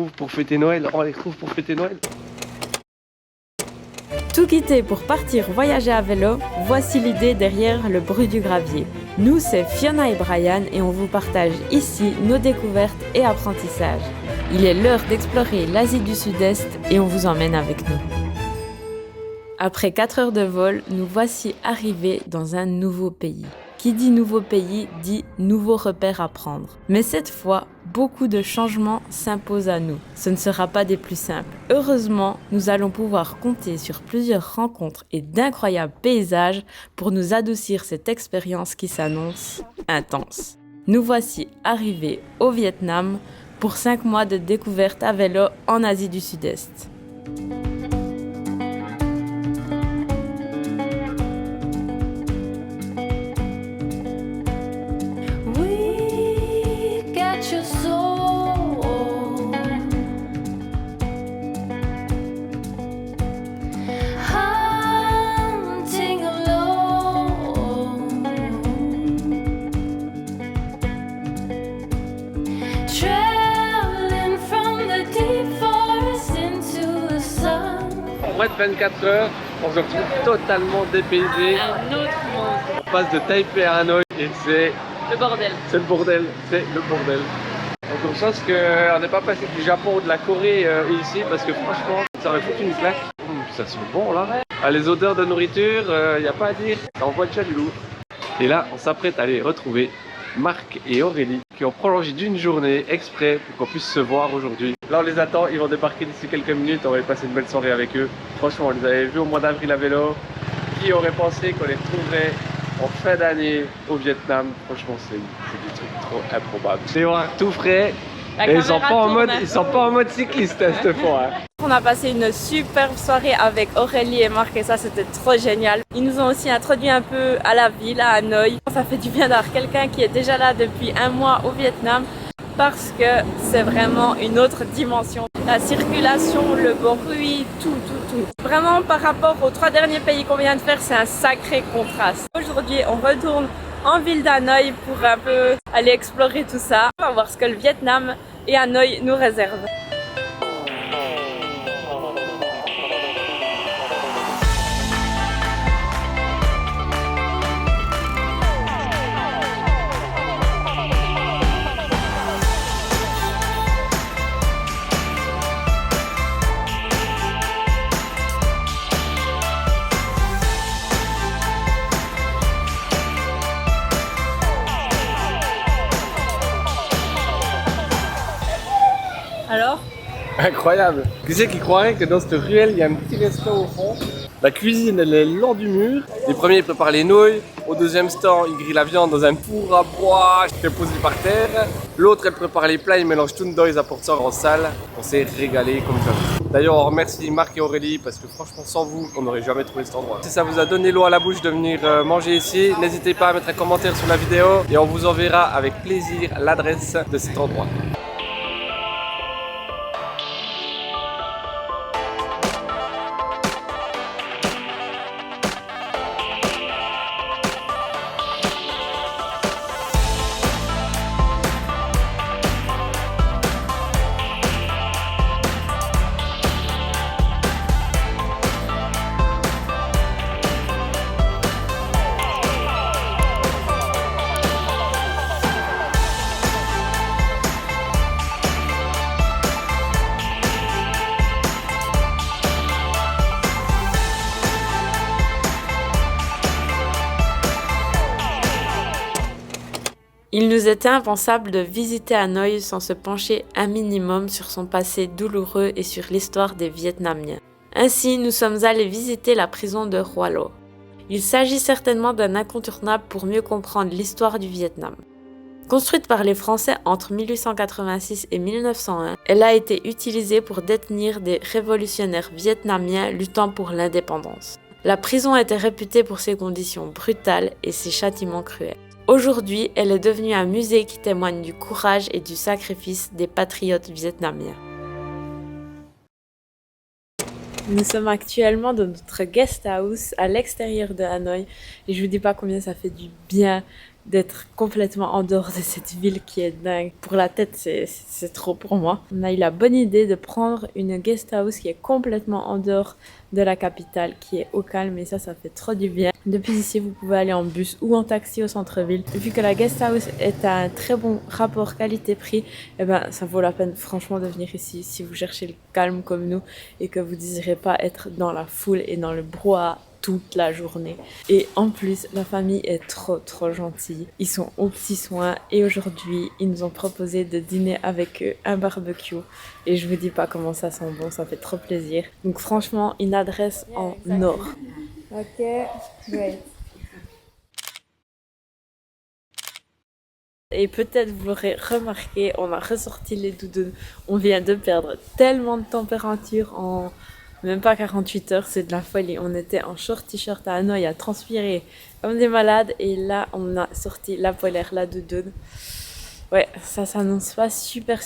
retrouve pour fêter Noël. On les retrouve pour fêter Noël. Tout quitter pour partir voyager à vélo, voici l'idée derrière le bruit du gravier. Nous, c'est Fiona et Brian et on vous partage ici nos découvertes et apprentissages. Il est l'heure d'explorer l'Asie du Sud-Est et on vous emmène avec nous. Après 4 heures de vol, nous voici arrivés dans un nouveau pays. Qui dit nouveau pays dit nouveaux repères à prendre. Mais cette fois, beaucoup de changements s'imposent à nous. Ce ne sera pas des plus simples. Heureusement, nous allons pouvoir compter sur plusieurs rencontres et d'incroyables paysages pour nous adoucir cette expérience qui s'annonce intense. Nous voici arrivés au Vietnam pour 5 mois de découverte à vélo en Asie du Sud-Est. En moins de 24 heures, on se retrouve totalement dépaysé. Un autre monde. On passe de Taipei à Hanoï et c'est Le bordel. le bordel, c'est le bordel. Donc on pense qu'on n'est pas passé du Japon ou de la Corée ici parce que franchement, ça aurait foutu une claque. Ça sent bon là. Ah, les odeurs de nourriture, il n'y a pas à dire, ça envoie déjà du lourd. Et là, on s'apprête à aller retrouver Marc et Aurélie qui ont prolongé d'une journée exprès pour qu'on puisse se voir aujourd'hui. Là on les attend, ils vont débarquer d'ici quelques minutes, on va aller passer une belle soirée avec eux. Franchement, on les avait vus au mois d'avril à vélo. Qui aurait pensé qu'on les retrouverait en fin d'année au Vietnam? Franchement, c'est des trucs trop improbables. C'est tout frais. Et ils sont pas en mode cycliste cette fois. Hein. On a passé une superbe soirée avec Aurélie et Marc et ça c'était trop génial. Ils nous ont aussi introduit un peu à la ville, à Hanoï. Ça fait du bien d'avoir quelqu'un qui est déjà là depuis 1 mois au Vietnam parce que c'est vraiment une autre dimension. La circulation, le bruit, tout. Vraiment par rapport aux 3 derniers pays qu'on vient de faire, c'est un sacré contraste. Aujourd'hui, on retourne en ville d'Hanoï pour un peu aller explorer tout ça. On va voir ce que le Vietnam et Hanoï nous réservent. Alors? Incroyable. Qui c'est qui croirait que dans cette ruelle, il y a un petit restaurant au fond? La cuisine, elle est le long du mur. Les premiers, ils préparent les nouilles. Au deuxième stand, ils grillent la viande dans un four à bois qui est posé par terre. L'autre, elle prépare les plats, ils mélangent tout dedans, ils apportent ça en salle. On s'est régalé comme jamais. D'ailleurs, on remercie Marc et Aurélie parce que franchement, sans vous, on n'aurait jamais trouvé cet endroit. Si ça vous a donné l'eau à la bouche de venir manger ici, n'hésitez pas à mettre un commentaire sur la vidéo et on vous enverra avec plaisir l'adresse de cet endroit. Il nous était impensable de visiter Hanoï sans se pencher un minimum sur son passé douloureux et sur l'histoire des Vietnamiens. Ainsi, nous sommes allés visiter la prison de Hoa Lo. Il s'agit certainement d'un incontournable pour mieux comprendre l'histoire du Vietnam. Construite par les Français entre 1886 et 1901, elle a été utilisée pour détenir des révolutionnaires vietnamiens luttant pour l'indépendance. La prison était réputée pour ses conditions brutales et ses châtiments cruels. Aujourd'hui, elle est devenue un musée qui témoigne du courage et du sacrifice des patriotes vietnamiens. Nous sommes actuellement dans notre guest house à l'extérieur de Hanoï et je vous dis pas combien ça fait du bien d'être complètement en dehors de cette ville qui est dingue. Pour la tête, c'est trop pour moi. On a eu la bonne idée de prendre une guest house qui est complètement en dehors de la capitale, qui est au calme, et ça fait trop du bien. Depuis ici, vous pouvez aller en bus ou en taxi au centre-ville. Vu que la guest house est à un très bon rapport qualité-prix, eh ben, ça vaut la peine franchement de venir ici si vous cherchez le calme comme nous et que vous désirez pas être dans la foule et dans le brouhaha toute la journée. Et en plus, la famille est trop gentille. Ils sont aux petits soins et aujourd'hui, ils nous ont proposé de dîner avec eux un barbecue. Et je vous dis pas comment ça sent bon, ça fait trop plaisir. Donc franchement, une adresse en or. Ok, great. Et peut-être vous l'aurez remarqué, on a ressorti les doudounes. On vient de perdre tellement de température en même pas 48 heures, c'est de la folie. On était en short t-shirt à Hanoï à transpirer comme des malades et là on a sorti la polaire, la doudoune. Ouais, ça s'annonce pas super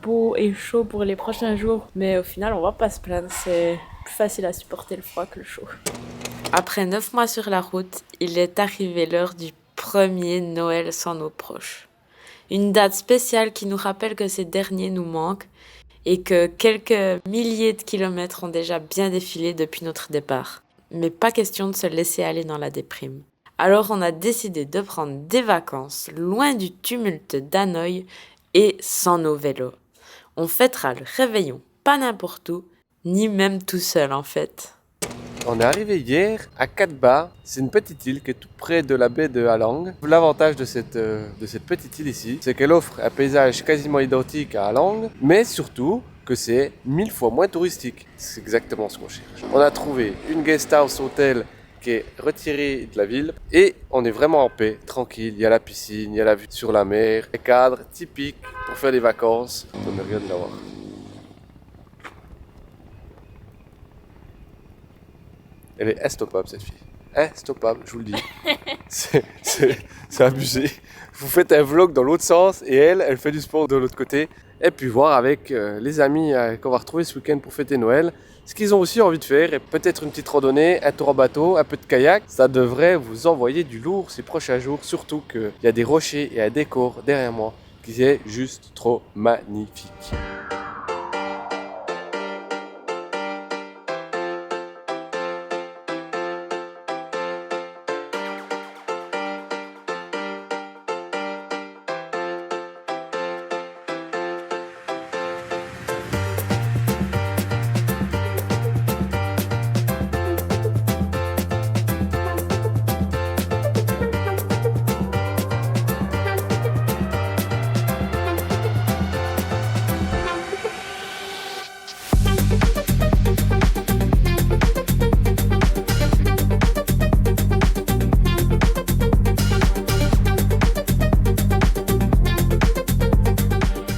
beau et chaud pour les prochains jours, mais au final on va pas se plaindre, c'est plus facile à supporter le froid que le chaud. Après 9 mois sur la route, il est arrivé l'heure du premier Noël sans nos proches. Une date spéciale qui nous rappelle que ces derniers nous manquent et que quelques milliers de kilomètres ont déjà bien défilé depuis notre départ. Mais pas question de se laisser aller dans la déprime. Alors on a décidé de prendre des vacances loin du tumulte d'Hanoï et sans nos vélos. On fêtera le réveillon pas n'importe où, ni même tout seul en fait. On est arrivé hier à Katba, c'est une petite île qui est tout près de la baie de Halang. L'avantage de cette petite île ici, c'est qu'elle offre un paysage quasiment identique à Halang, mais surtout que c'est 1000 fois moins touristique. C'est exactement ce qu'on cherche. On a trouvé une guest house hôtel qui est retirée de la ville et on est vraiment en paix, tranquille. Il y a la piscine, il y a la vue sur la mer, un cadre typique pour faire des vacances. On me regarde là-bas. Elle est instoppable cette fille. Instoppable, je vous le dis. C'est abusé. Vous faites un vlog dans l'autre sens et elle fait du sport de l'autre côté. Et puis voir avec les amis qu'on va retrouver ce week-end pour fêter Noël, ce qu'ils ont aussi envie de faire. Et peut-être une petite randonnée, un tour en bateau, un peu de kayak. Ça devrait vous envoyer du lourd ces prochains jours. Surtout qu'il y a des rochers et un décor derrière moi qui est juste trop magnifique.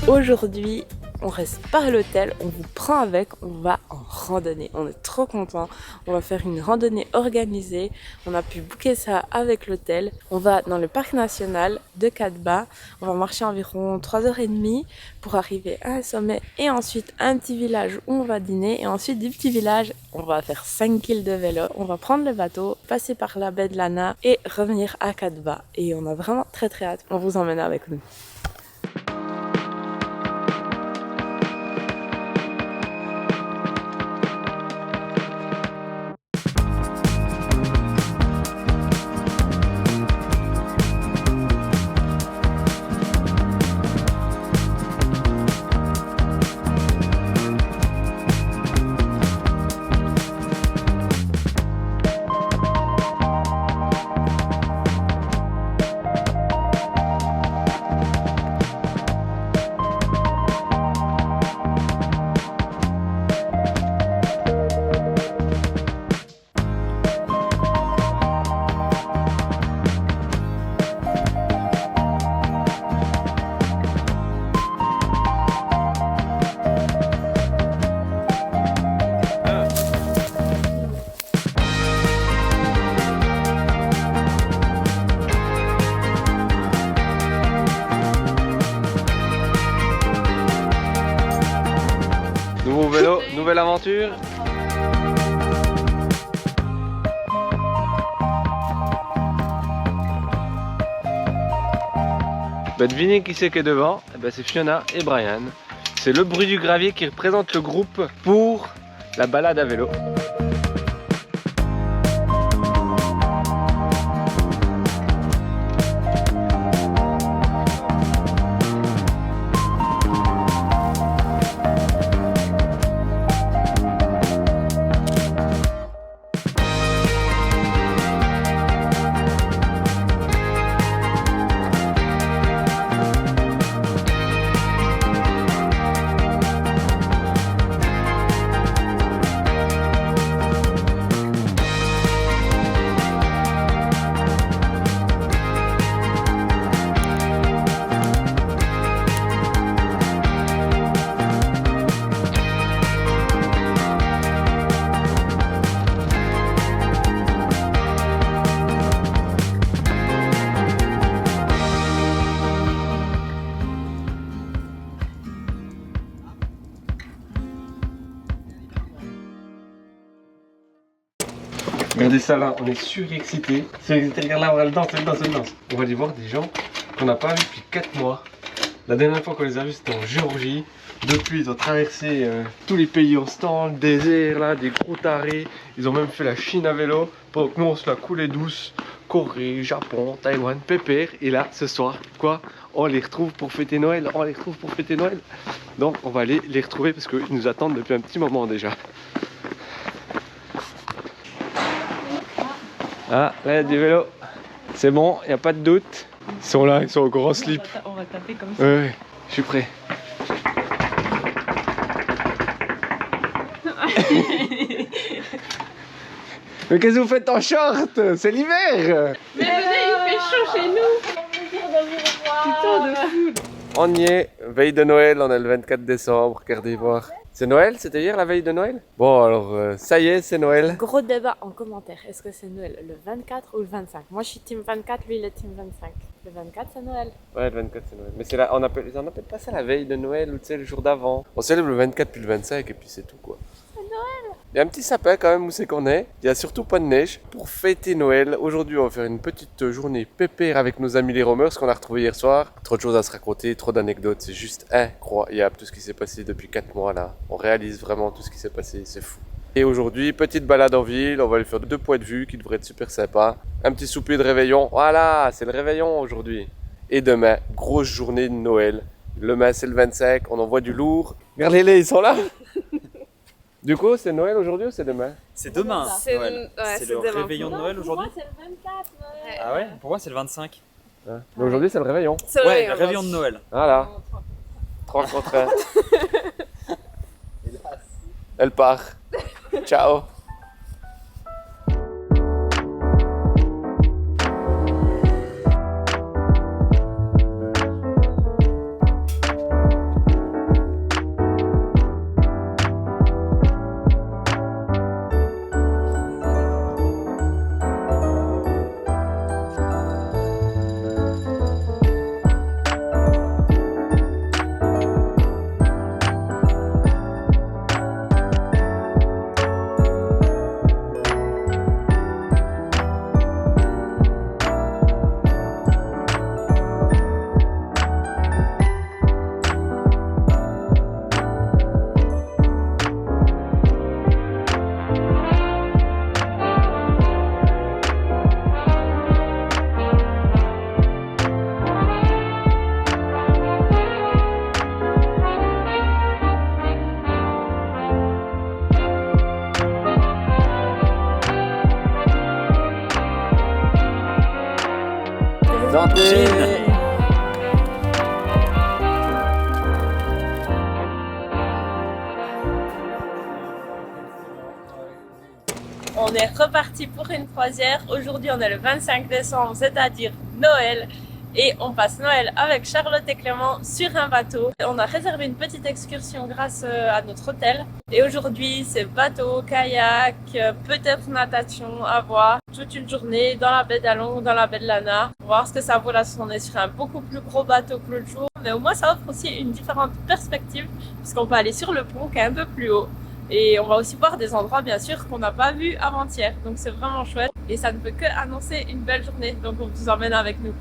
Aujourd'hui, on reste pas à l'hôtel, on vous prend avec, on va en randonnée. On est trop contents. On va faire une randonnée organisée. On a pu booker ça avec l'hôtel. On va dans le parc national de Katba. On va marcher environ 3h30 pour arriver à un sommet et ensuite un petit village où on va dîner. Et ensuite du petit village, on va faire 5 km de vélo. On va prendre le bateau, passer par la baie de Lana et revenir à Katba. Et on a vraiment très hâte. On vous emmène avec nous. Nouveau vélo, nouvelle aventure. Devinez qui c'est qui est devant? C'est Fiona et Brian. C'est le bruit du gravier qui représente le groupe pour la balade à vélo. Regardez ça là, on est surexcités. Regarde là, elle danse, elle danse, elle danse. On va aller voir des gens qu'on n'a pas vus depuis 4 mois. La dernière fois qu'on les a vus, c'était en Géorgie. Depuis, ils ont traversé tous les pays en stand, le désert là, des gros tarés. Ils ont même fait la Chine à vélo. Pendant que nous, on se la coulait douce. Corée, Japon, Taïwan, pépère. Et là, ce soir, quoi? On les retrouve pour fêter Noël. On les retrouve pour fêter Noël. Donc, on va aller les retrouver parce qu'ils nous attendent depuis un petit moment déjà. Ah, là il y a du vélo. C'est bon, il n'y a pas de doute. Ils sont là, ils sont au grand slip. On va taper comme ça. Ouais, je suis prêt. Mais qu'est-ce que vous faites en short? C'est l'hiver. Mais venez, il fait chaud chez nous. Putain de fou. On y est, veille de Noël, on est le 24 décembre, regardez voir. C'est Noël? C'était hier la veille de Noël? Bon alors, ça y est, c'est Noël. Gros débat en commentaire, est-ce que c'est Noël le 24 ou le 25? Moi je suis team 24, lui il est team 25. Le 24 c'est Noël. Ouais, le 24 c'est Noël. Mais c'est là, on appelle pas ça la veille de Noël ou tu sais le jour d'avant. On célèbre le 24 puis le 25 et puis c'est tout quoi. C'est Noël. Il y a un petit sapin quand même où c'est qu'on est. Il y a surtout pas de neige. Pour fêter Noël, aujourd'hui on va faire une petite journée pépère avec nos amis les roamers qu'on a retrouvés hier soir. Trop de choses à se raconter, trop d'anecdotes, c'est juste incroyable tout ce qui s'est passé depuis 4 mois là. On réalise vraiment tout ce qui s'est passé, c'est fou. Et aujourd'hui, petite balade en ville, on va aller faire 2 points de vue qui devraient être super sympas. Un petit souper de réveillon, voilà, c'est le réveillon aujourd'hui. Et demain, grosse journée de Noël. Demain c'est le 25, on envoie du lourd. Regardez-les, ils sont là. Du coup, c'est Noël aujourd'hui ou c'est demain? C'est demain, C'est Noël. ouais, c'est c'est le demain. réveillon de Noël aujourd'hui. Pour moi c'est le 24 Noël. Ah ouais? Pour moi, c'est le 25. Mais aujourd'hui, c'est le réveillon. C'est Ouais, vrai, le réveillon de Noël. Voilà. 3 contre 1. Elle part. Ciao. Santé. On est reparti pour une croisière. Aujourd'hui, on est le 25 décembre, c'est-à-dire Noël. Et on passe Noël avec Charlotte et Clément sur un bateau. On a réservé une petite excursion grâce à notre hôtel. Et aujourd'hui, c'est bateau, kayak, peut-être natation à voir. Toute une journée dans la baie d'Allon, dans la baie de Lana. On va voir ce que ça vaut là. On est sur un beaucoup plus gros bateau que l'autre jour. Mais au moins, ça offre aussi une différente perspective puisqu'on peut aller sur le pont qui est un peu plus haut. Et on va aussi voir des endroits bien sûr qu'on n'a pas vus avant-hier. Donc c'est vraiment chouette. Et ça ne peut que annoncer une belle journée. Donc on vous emmène avec nous.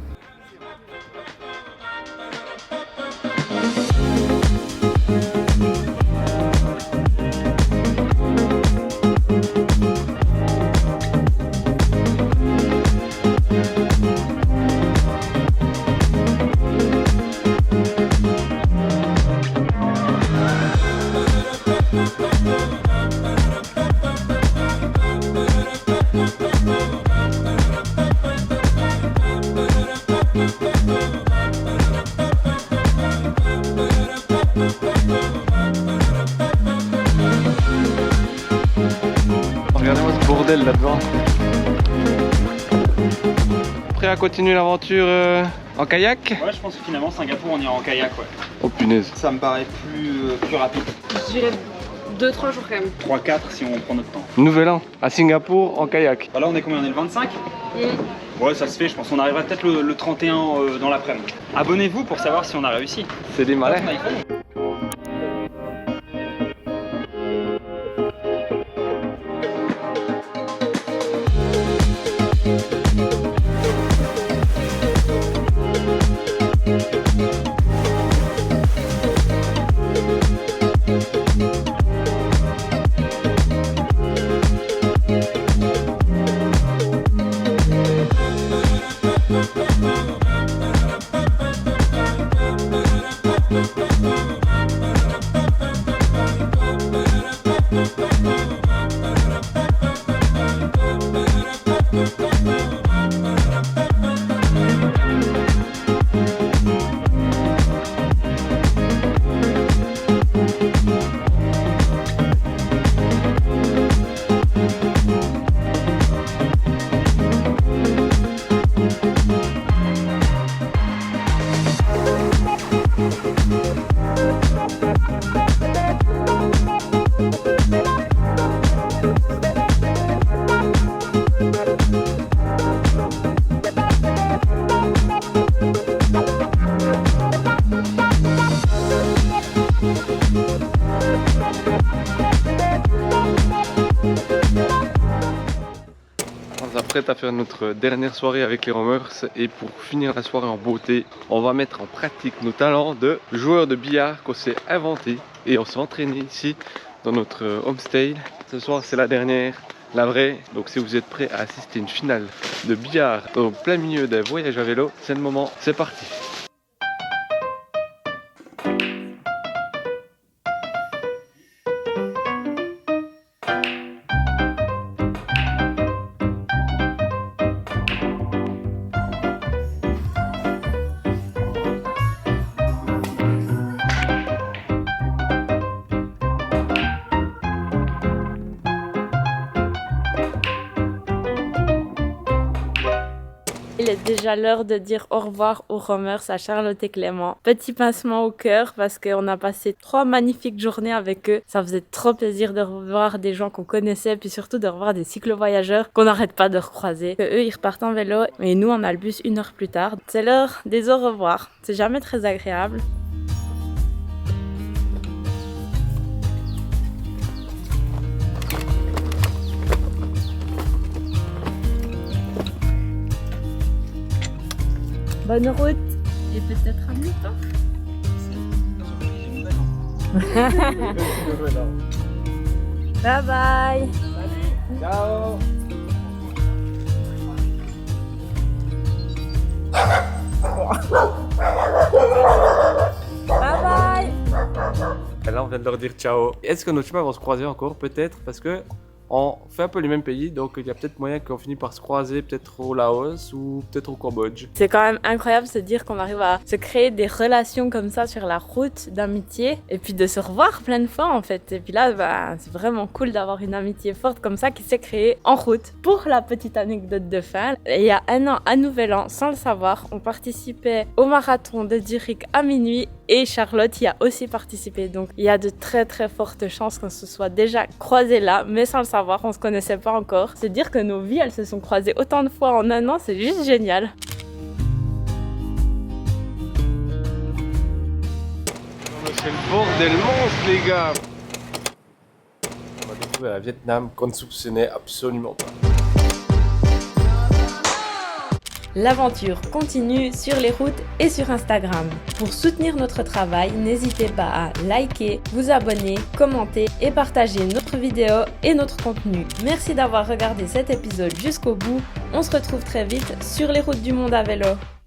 bordel là-dedans. Prêt à continuer l'aventure en kayak? Ouais, je pense que finalement, Singapour, on ira en kayak, ouais. Oh punaise. Ça me paraît plus rapide. Je dirais 2-3 jours quand même. 3-4 si on prend notre temps. Nouvel an à Singapour en kayak. Bah là, on est combien? On est le 25? Ouais, ça se fait, je pense qu'on arrivera peut-être le 31 dans l'après-midi. Abonnez-vous pour savoir si on a réussi. C'est des malins. On s'apprête à faire notre dernière soirée avec les roamers et pour finir la soirée en beauté, on va mettre en pratique nos talents de joueurs de billard qu'on s'est inventé et on s'est entraîné ici dans notre homestay. Ce soir c'est la dernière, la vraie, donc si vous êtes prêts à assister à une finale de billard au plein milieu d'un voyage à vélo, c'est le moment, c'est parti. Il est déjà l'heure de dire au revoir aux roamers, à Charlotte et Clément. Petit pincement au cœur parce qu'on a passé 3 magnifiques journées avec eux. Ça faisait trop plaisir de revoir des gens qu'on connaissait, puis surtout de revoir des cyclo-voyageurs qu'on n'arrête pas de recroiser. Eux, ils repartent en vélo et nous, on a le bus 1 heure plus tard. C'est l'heure des au revoir. C'est jamais très agréable. Bonne route et peut-être à bientôt. Bye bye. Ciao. Bye bye. Et là on vient de leur dire ciao. Est-ce que nos chemins vont se croiser encore? Peut-être parce que on fait un peu les mêmes pays, donc il y a peut-être moyen qu'on finisse par se croiser peut-être au Laos ou peut-être au Cambodge. C'est quand même incroyable de se dire qu'on arrive à se créer des relations comme ça sur la route d'amitié et puis de se revoir plein de fois en fait. Et puis là, c'est vraiment cool d'avoir une amitié forte comme ça qui s'est créée en route. Pour la petite anecdote de fin, il y a un an, à Nouvel An, sans le savoir, on participait au marathon de Zurich à minuit et Charlotte y a aussi participé. Donc il y a de très très fortes chances qu'on se soit déjà croisés là, mais sans le savoir, on se connaissait pas encore. Se dire que nos vies, elles se sont croisées autant de fois en un an, c'est juste génial. C'est le bordel monstre les gars. On va découvrir un Vietnam qu'on ne soupçonnait absolument pas. L'aventure continue sur les routes et sur Instagram. Pour soutenir notre travail, n'hésitez pas à liker, vous abonner, commenter et partager notre vidéo et notre contenu. Merci d'avoir regardé cet épisode jusqu'au bout. On se retrouve très vite sur les routes du monde à vélo.